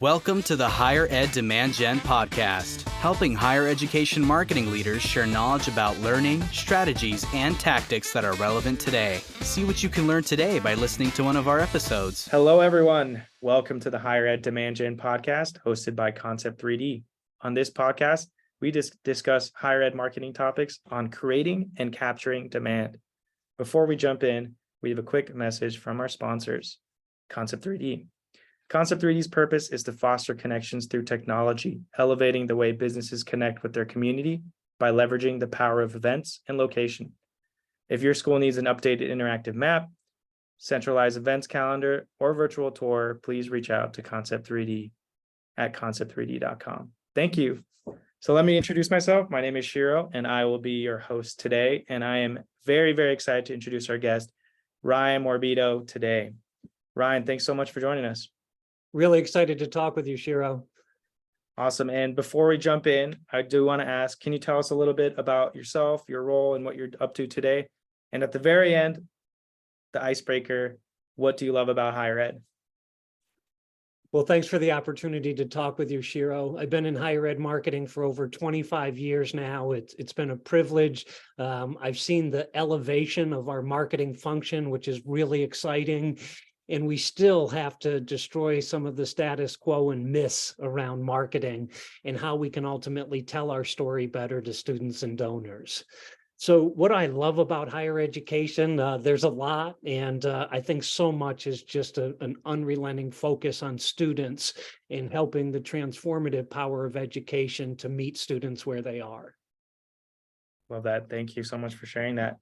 Welcome to the Higher Ed Demand Gen podcast, helping higher education marketing leaders share knowledge about learning, strategies, and tactics that are relevant today. See what you can learn today by listening to one of our episodes. Hello, everyone. Welcome to the Higher Ed Demand Gen podcast, hosted by Concept.It. On this podcast, we discuss higher ed marketing topics on creating and capturing demand. Before we jump in, we have a quick message from our sponsors, Concept.It. Concept.It's purpose is to foster connections through technology, elevating the way businesses connect with their community by leveraging the power of events and location. If your school needs an updated interactive map, centralized events calendar, or virtual tour, please reach out to Concept.It at concept3d.com. Thank you. So let me introduce myself. My name is Shiro, and I will be your host today. And I am very, very excited to introduce our guest, Ryan Morabito, today. Ryan, thanks so much for joining us. Really excited to talk with you, Shiro. Awesome. And before we jump in, I do want to ask, can you tell us a little bit about yourself, your role, and what you're up to today? And at the very end, the icebreaker, what do you love about higher ed? Well, thanks for the opportunity to talk with you, Shiro. I've been in higher ed marketing for over 25 years now. It's been a privilege. I've seen the elevation of our marketing function, which is really exciting. And we still have to destroy some of the status quo and myths around marketing and how we can ultimately tell our story better to students and donors. So what I love about higher education, there's a lot, and I think so much is just an unrelenting focus on students and helping the transformative power of education to meet students where they are. Love that. Thank you so much for sharing that.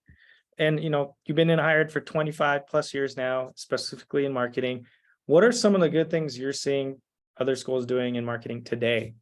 And, you've been in higher ed for 25 plus years now, specifically in marketing. What are some of the good things you're seeing other schools doing in marketing today?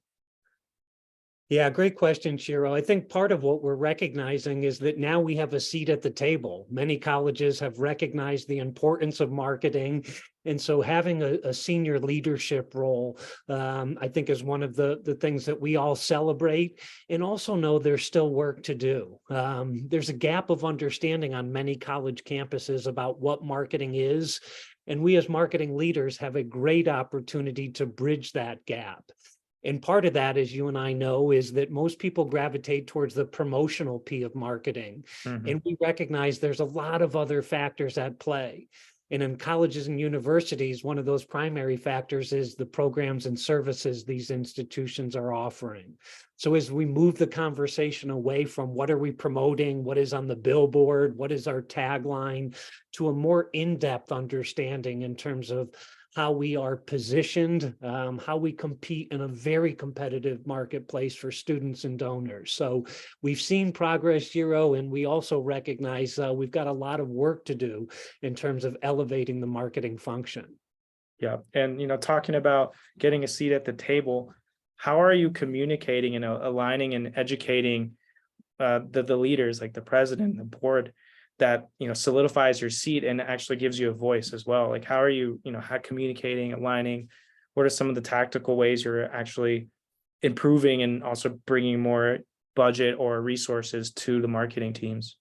Yeah, great question, Shiro. I think part of what we're recognizing is that now we have a seat at the table. Many colleges have recognized the importance of marketing. And so having a senior leadership role, I think is one of the things that we all celebrate and also know there's still work to do. There's a gap of understanding on many college campuses about what marketing is. And we as marketing leaders have a great opportunity to bridge that gap. And part of that, as you and I know, is that most people gravitate towards the promotional P of marketing. Mm-hmm. And we recognize there's a lot of other factors at play. And in colleges and universities, one of those primary factors is the programs and services these institutions are offering. So as we move the conversation away from what are we promoting, what is on the billboard, what is our tagline, to a more in-depth understanding in terms of how we are positioned, how we compete in a very competitive marketplace for students and donors. So we've seen progress, Shiro, and we also recognize we've got a lot of work to do in terms of elevating the marketing function. Yeah, and talking about getting a seat at the table, how are you communicating and aligning and educating the leaders, like the president, the board, that solidifies your seat and actually gives you a voice as well? Like, how are you how communicating, aligning? What are some of the tactical ways you're actually improving and also bringing more budget or resources to the marketing teams?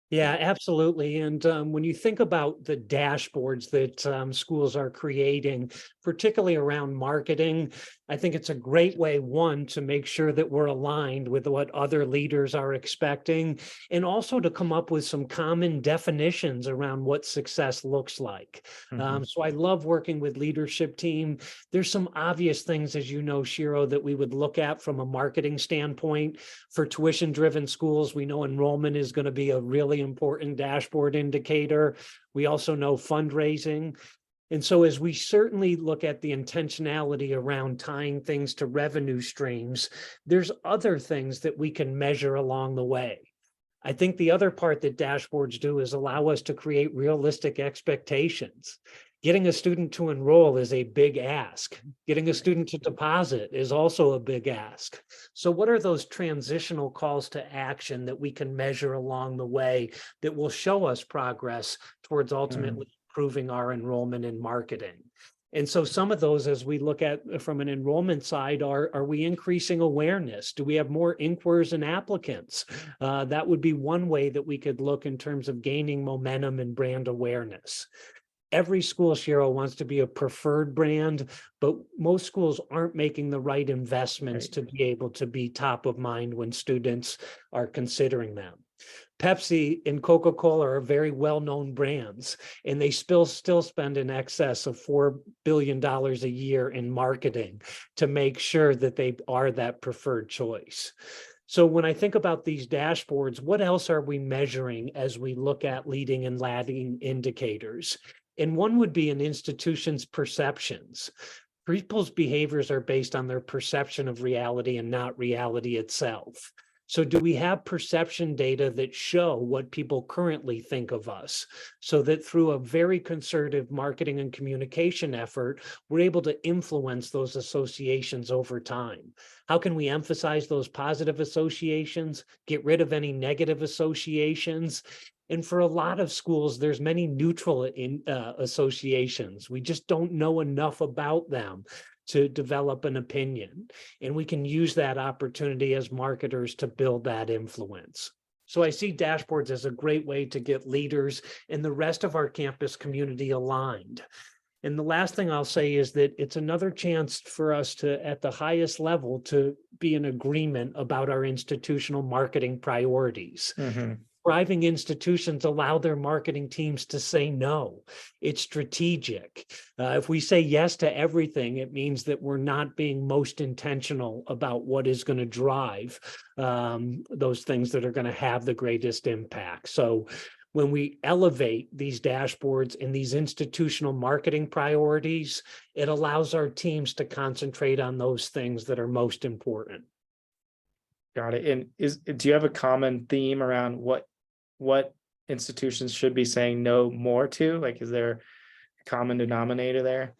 Yeah, absolutely. And when you think about the dashboards that schools are creating, particularly around marketing, I think it's a great way, one, to make sure that we're aligned with what other leaders are expecting, and also to come up with some common definitions around what success looks like. Mm-hmm. So I love working with leadership team. There's some obvious things, as you know, Shiro, that we would look at from a marketing standpoint. For tuition-driven schools, we know enrollment is going to be a really important dashboard indicator. We also know fundraising. And so as we certainly look at the intentionality around tying things to revenue streams, there's other things that we can measure along the way. I think the other part that dashboards do is allow us to create realistic expectations. Getting a student to enroll is a big ask. Getting a student to deposit is also a big ask. So what are those transitional calls to action that we can measure along the way that will show us progress towards ultimately improving our enrollment in marketing? And so some of those, as we look at from an enrollment side, are we increasing awareness? Do we have more inquiries and applicants? That would be one way that we could look in terms of gaining momentum and brand awareness. every school, Shiro, wants to be a preferred brand, but most schools aren't making the right investments to be able to be top of mind when students are considering them. Pepsi and Coca-Cola are very well-known brands, and they still spend in excess of $4 billion a year in marketing to make sure that they are that preferred choice. So when I think about these dashboards, what else are we measuring as we look at leading and lagging indicators? And one would be an institution's perceptions. People's behaviors are based on their perception of reality and not reality itself. So do we have perception data that show what people currently think of us, so that through a very concerted marketing and communication effort, we're able to influence those associations over time? How can we emphasize those positive associations, get rid of any negative associations? And for a lot of schools, there's many neutral associations. We just don't know enough about them to develop an opinion. And we can use that opportunity as marketers to build that influence. So I see dashboards as a great way to get leaders and the rest of our campus community aligned. And the last thing I'll say is that it's another chance for us to, at the highest level, to be in agreement about our institutional marketing priorities. Thriving institutions allow their marketing teams to say no. It's strategic. If we say yes to everything, it means that we're not being most intentional about what is going to drive those things that are going to have the greatest impact. So when we elevate these dashboards and these institutional marketing priorities, it allows our teams to concentrate on those things that are most important. Got it. And do you have a common theme around what institutions should be saying no more to? Like, is there a common denominator there?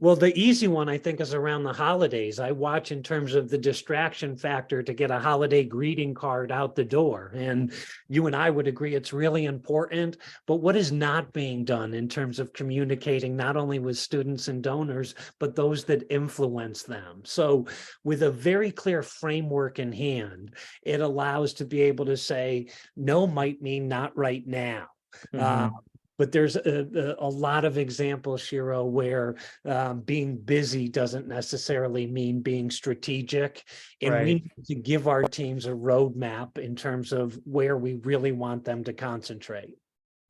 Well, the easy one, I think, is around the holidays. I watch in terms of the distraction factor to get a holiday greeting card out the door. And you and I would agree it's really important. But what is not being done in terms of communicating not only with students and donors, but those that influence them? So with a very clear framework in hand, it allows to be able to say, no might mean not right now. But there's a lot of examples, Shiro, where being busy doesn't necessarily mean being strategic. And we need to give our teams a roadmap in terms of where we really want them to concentrate.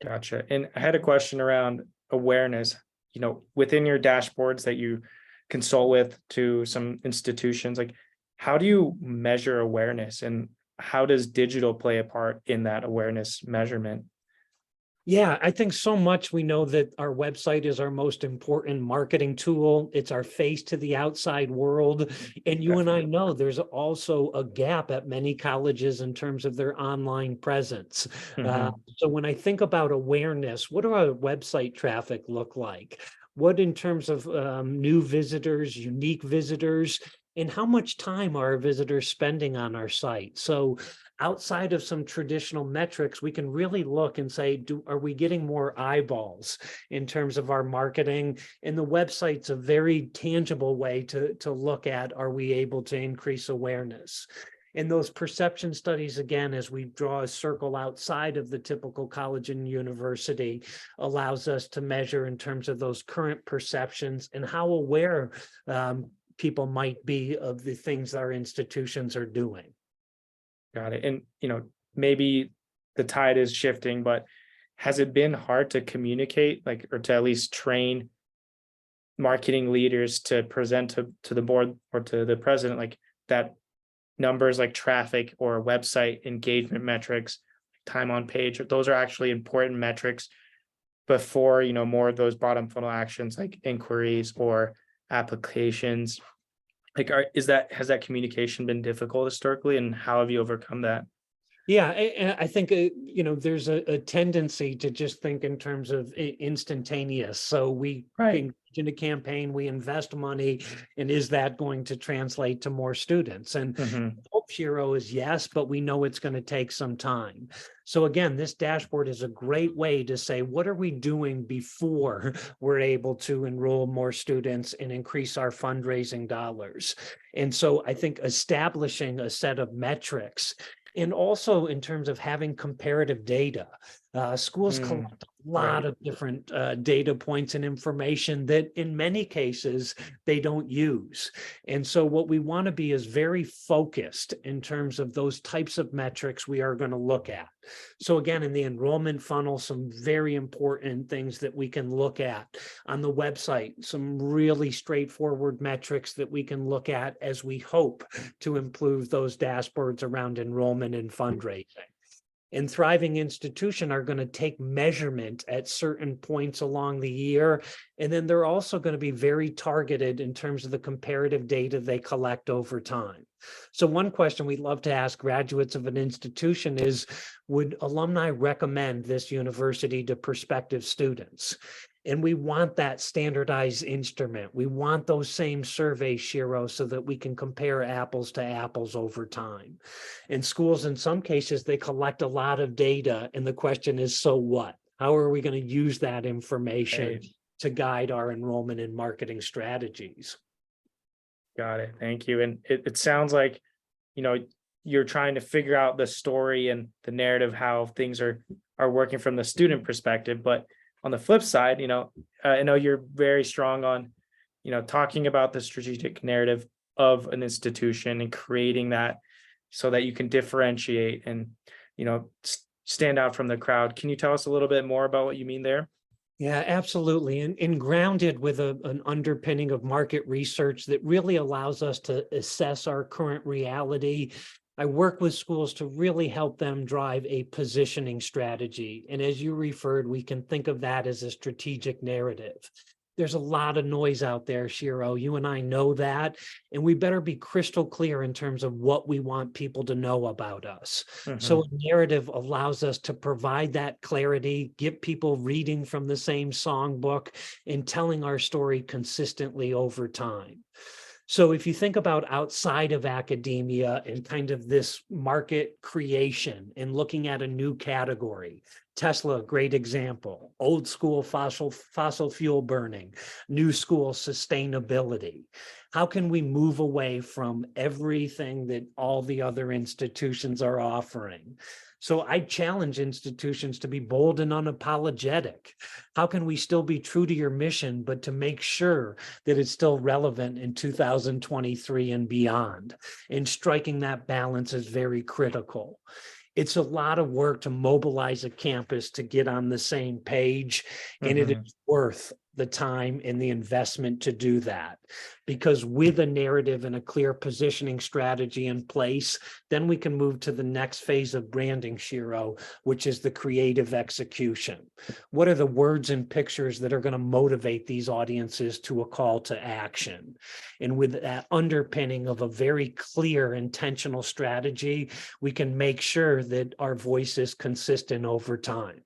Gotcha. And I had a question around awareness. You know, within your dashboards that you consult with to some institutions, like, how do you measure awareness, and how does digital play a part in that awareness measurement? Yeah, I think so much. We know that our website is our most important marketing tool. It's our face to the outside world. And you and I know there's also a gap at many colleges in terms of their online presence. So when I think about awareness, what do our website traffic look like? What in terms of new visitors, unique visitors, and how much time are our visitors spending on our site? So outside of some traditional metrics, we can really look and say, are we getting more eyeballs in terms of our marketing? And the website's a very tangible way to look at, are we able to increase awareness? And those perception studies, again, as we draw a circle outside of the typical college and university, allows us to measure in terms of those current perceptions and how aware people might be of the things our institutions are doing. Got it. And, you know, maybe the tide is shifting, but has it been hard to communicate, like, or to at least train marketing leaders to present to the board or to the president, like, that numbers like traffic or website engagement metrics, time on page, those are actually important metrics before, you know, more of those bottom funnel actions like inquiries or applications? Like, has that communication been difficult historically, and how have you overcome that? Yeah, I think, you know, there's a tendency to just think in terms of instantaneous. So we engage in a campaign, we invest money, and is that going to translate to more students? And hope, Shiro, is yes, but we know it's going to take some time. So again, this dashboard is a great way to say, what are we doing before we're able to enroll more students and increase our fundraising dollars? And so I think establishing a set of metrics, and also in terms of having comparative data. Schools Mm, collect a lot of different data points and information that in many cases they don't use. And so what we want to be is very focused in terms of those types of metrics we are going to look at. So again, in the enrollment funnel, some very important things that we can look at on the website, some really straightforward metrics that we can look at as we hope to improve those dashboards around enrollment and fundraising. And thriving institution are going to take measurement at certain points along the year. And then they're also going to be very targeted in terms of the comparative data they collect over time. So one question we'd love to ask graduates of an institution is, would alumni recommend this university to prospective students? And we want that standardized instrument. We want those same surveys, Shiro, so that we can compare apples to apples over time. And schools, in some cases, they collect a lot of data. And the question is, so what? How are we going to use that information right. to guide our enrollment and marketing strategies? Got it. Thank you. And it sounds like, you're trying to figure out the story and the narrative, how things are working from the student perspective. But on the flip side, I know you're very strong on, talking about the strategic narrative of an institution and creating that so that you can differentiate and, stand out from the crowd. Can you tell us a little bit more about what you mean there? Yeah, absolutely. And grounded with an underpinning of market research that really allows us to assess our current reality. I work with schools to really help them drive a positioning strategy. And as you referred, we can think of that as a strategic narrative. There's a lot of noise out there, Shiro. You and I know that, and we better be crystal clear in terms of what we want people to know about us. So a narrative allows us to provide that clarity, get people reading from the same songbook, and telling our story consistently over time. So if you think about outside of academia and kind of this market creation and looking at a new category, Tesla, great example, old school fossil fuel burning, new school sustainability. How can we move away from everything that all the other institutions are offering? So I challenge institutions to be bold and unapologetic. How can we still be true to your mission, but to make sure that it's still relevant in 2023 and beyond? And striking that balance is very critical. It's a lot of work to mobilize a campus to get on the same page, and it is worth the time and the investment to do that. Because with a narrative and a clear positioning strategy in place, then we can move to the next phase of branding, Shiro, which is the creative execution. What are the words and pictures that are going to motivate these audiences to a call to action? And with that underpinning of a very clear intentional strategy, we can make sure that our voice is consistent over time.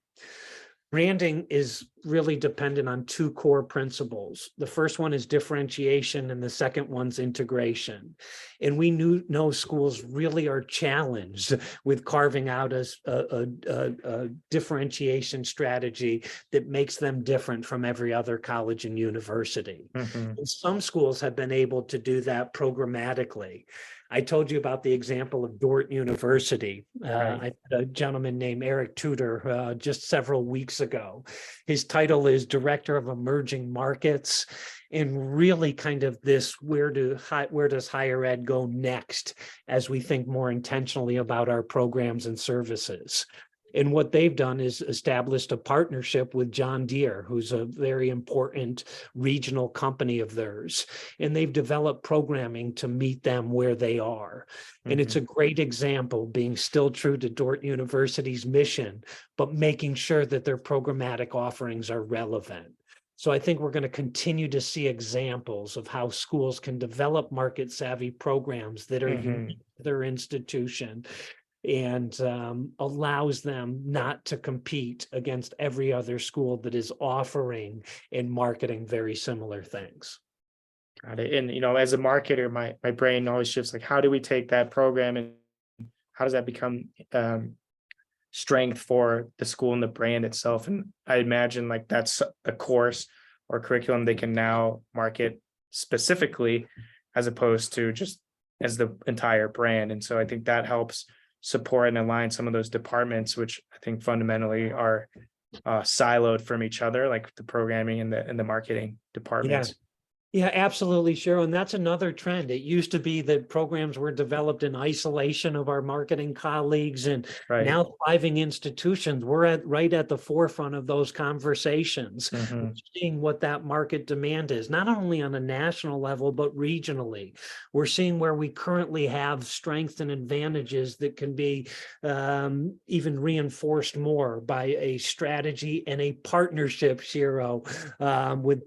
Branding is really dependent on two core principles. The first one is differentiation, and the second one's integration. And we know schools really are challenged with carving out a differentiation strategy that makes them different from every other college and university. And some schools have been able to do that programmatically. I told you about the example of Dordt University. I had a gentleman named Eric Tudor just several weeks ago. His title is Director of Emerging Markets, and really kind of this, where does higher ed go next as we think more intentionally about our programs and services. And what they've done is established a partnership with John Deere, who's a very important regional company of theirs. And they've developed programming to meet them where they are. And it's a great example, being still true to Dordt University's mission, but making sure that their programmatic offerings are relevant. So I think we're going to continue to see examples of how schools can develop market savvy programs that are unique to their institution, and allows them not to compete against every other school that is offering and marketing very similar things. Got it. And as a marketer, my brain always shifts, like, how do we take that program and how does that become strength for the school and the brand itself? And I imagine like that's a course or curriculum they can now market specifically, as opposed to just as the entire brand. And so I think that helps support and align some of those departments, which I think fundamentally are siloed from each other, like the programming and the marketing departments. Yeah, absolutely, Shiro. And that's another trend. It used to be that programs were developed in isolation of our marketing colleagues, and Right. now thriving institutions, we're right at the forefront of those conversations, seeing what that market demand is, not only on a national level, but regionally. We're seeing where we currently have strengths and advantages that can be even reinforced more by a strategy and a partnership, Shiro, with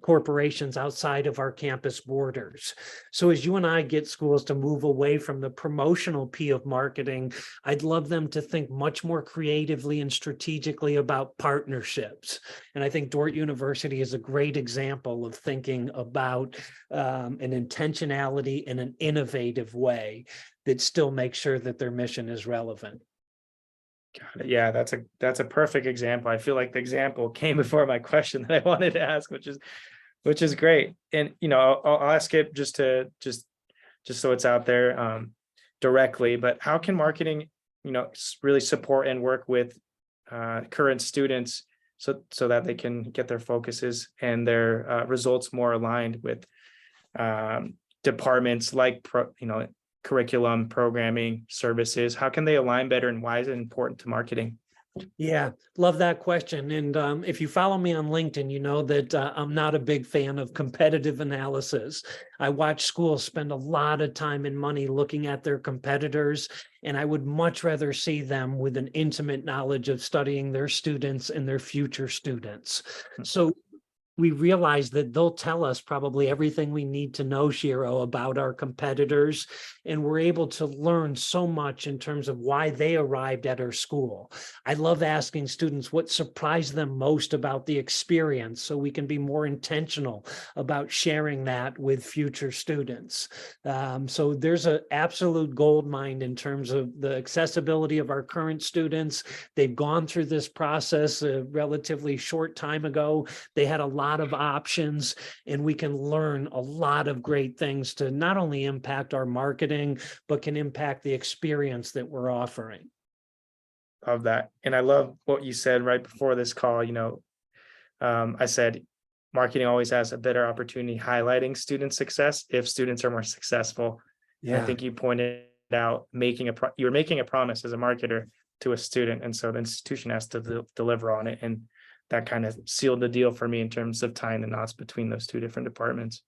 corporations outside of our campus borders. So as you and I get schools to move away from the promotional P of marketing, I'd love them to think much more creatively and strategically about partnerships. And I think Dordt University is a great example of thinking about an intentionality in an innovative way that still makes sure that their mission is relevant. Got it. Yeah, that's a perfect example. I feel like the example came before my question that I wanted to ask, which is great. And I'll ask it just so it's out there directly. But how can marketing really support and work with current students so that they can get their focuses and their results more aligned with departments like curriculum, programming, services? How can they align better, and why is it important to marketing? Yeah, love that question. And if you follow me on LinkedIn, you know that I'm not a big fan of competitive analysis. I watch schools spend a lot of time and money looking at their competitors, and I would much rather see them with an intimate knowledge of studying their students and their future students. So we realize that they'll tell us probably everything we need to know, Shiro, about our competitors, and we're able to learn so much in terms of why they arrived at our school. I love asking students what surprised them most about the experience, so we can be more intentional about sharing that with future students. So there's an absolute gold mine in terms of the accessibility of our current students. They've gone through this process a relatively short time ago. They had a lot of options, and we can learn a lot of great things to not only impact our marketing, but can impact the experience that we're offering. Love that. And I love what you said right before this call. I said marketing always has a better opportunity highlighting student success if students are more successful. Yeah. And I think you pointed out you're making a promise as a marketer to a student, and so the institution has to deliver on it. And that kind of sealed the deal for me in terms of tying the knots between those two different departments.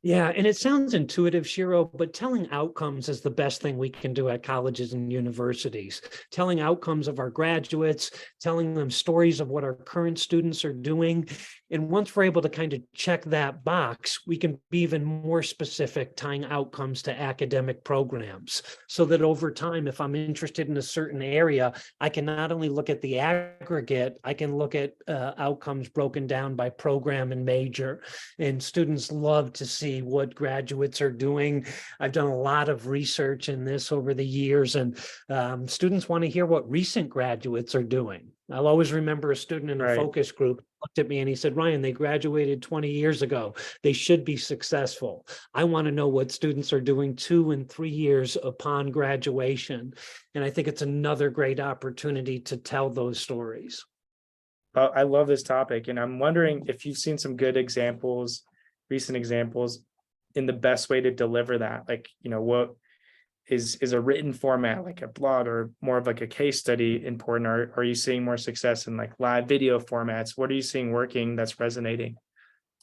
Yeah, and it sounds intuitive, Shiro, but telling outcomes is the best thing we can do at colleges and universities. Telling outcomes of our graduates, telling them stories of what our current students are doing. And once we're able to kind of check that box, we can be even more specific, tying outcomes to academic programs, so that over time, if I'm interested in a certain area, I can not only look at the aggregate, I can look at outcomes broken down by program and major. And students love to see what graduates are doing. I've done a lot of research in this over the years, and students want to hear what recent graduates are doing. I'll always remember a student in a focus group looked at me and he said, Ryan, they graduated 20 years ago. They should be successful. I want to know what students are doing 2 and 3 years upon graduation. And I think it's another great opportunity to tell those stories. I love this topic, and I'm wondering if you've seen some good examples, recent examples, in the best way to deliver that. Like, what is a written format, like a blog, or more of like a case study important? Or are you seeing more success in like live video formats? What are you seeing working that's resonating?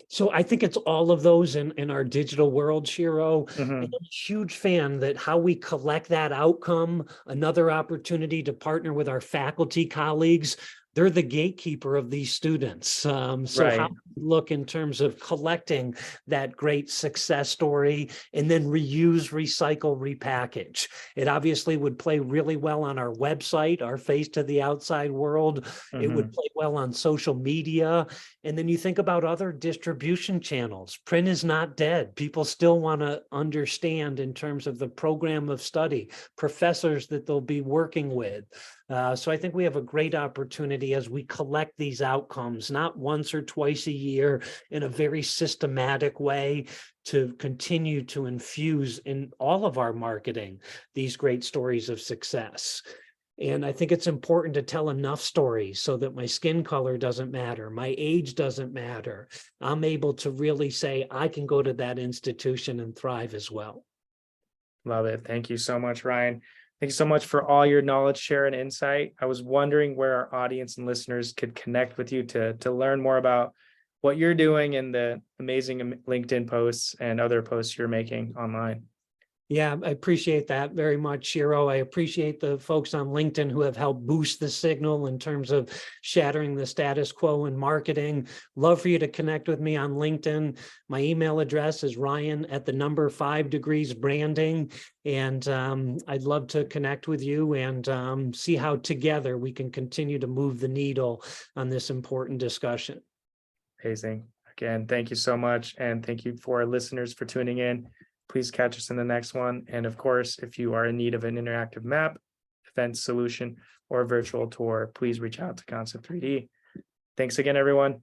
So I think it's all of those in our digital world, Shiro. Mm-hmm. And I'm a huge fan that how we collect that outcome, another opportunity to partner with our faculty colleagues. They're the gatekeeper of these students. So how we look in terms of collecting that great success story and then reuse, recycle, repackage. It obviously would play really well on our website, our face to the outside world. Mm-hmm. It would play well on social media. And then you think about other distribution channels. Print is not dead. People still want to understand in terms of the program of study, professors that they'll be working with. So I think we have a great opportunity as we collect these outcomes, not once or twice a year, in a very systematic way, to continue to infuse in all of our marketing these great stories of success. And I think it's important to tell enough stories so that my skin color doesn't matter, my age doesn't matter. I'm able to really say I can go to that institution and thrive as well. Love it. Thank you so much, Ryan. Thank you so much for all your knowledge, share, and insight. I was wondering where our audience and listeners could connect with you to learn more about what you're doing and the amazing LinkedIn posts and other posts you're making online. Yeah, I appreciate that very much, Shiro. I appreciate the folks on LinkedIn who have helped boost the signal in terms of shattering the status quo in marketing. Love for you to connect with me on LinkedIn. My email address is Ryan@5degreesbranding. And I'd love to connect with you and see how together we can continue to move the needle on this important discussion. Amazing. Again, thank you so much. And thank you for our listeners for tuning in. Please catch us in the next one. And of course, if you are in need of an interactive map, event solution, or virtual tour, please reach out to Concept 3D. Thanks again, everyone.